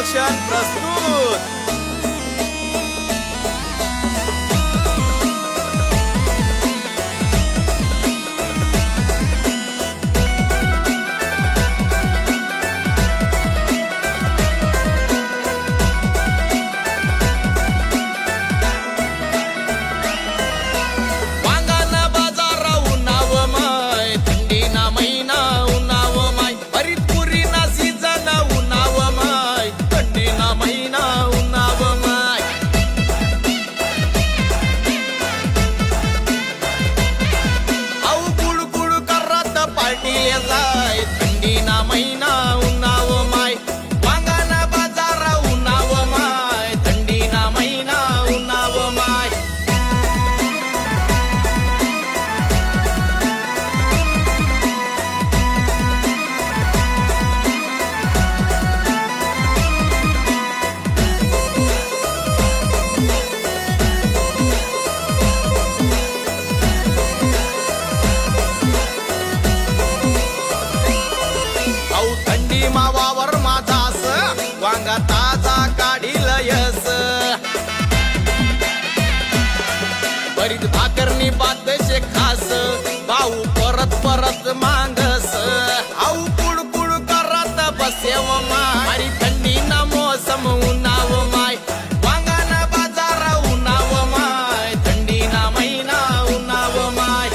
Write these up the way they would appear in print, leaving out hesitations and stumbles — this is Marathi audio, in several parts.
प्रोडक्शन प्रस्तुत। मावावर माझास वांगा ताजा काढील यस बरीच भाकरनी बातशे खास भाऊ परत परत मांगस आऊ कुडकुड करत बसेव मारी थंडी ना मोसम उन्हाव माय वांगाना बाजार उन्हाव माय थंडी ना महिना उन्हाव माय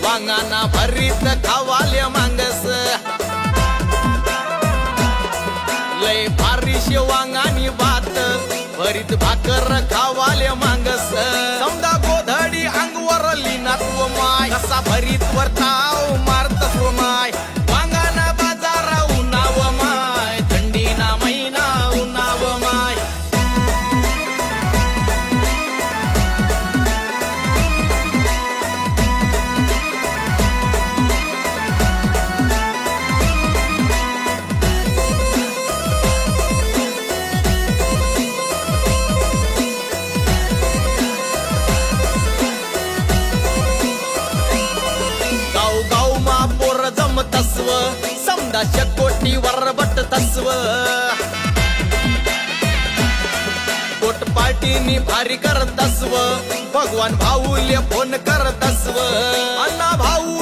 वांगाना भरीत खावाले मांगस लय भारीश वांगानी बात भरीत भाकर खावाले मांगस समजा गोधडी अंगवर लिनात व माय कसा भरीत वरताव मारतस व माय वांगाना बाजार उन्हाव माय थंडी ना महिना उन्हाव माय तस्व समदा कोटीवर बट तस्व कोट पार्टीनी भारी कर तस्व भगवान भाऊले फोन कर तस्व अण्णा भाऊ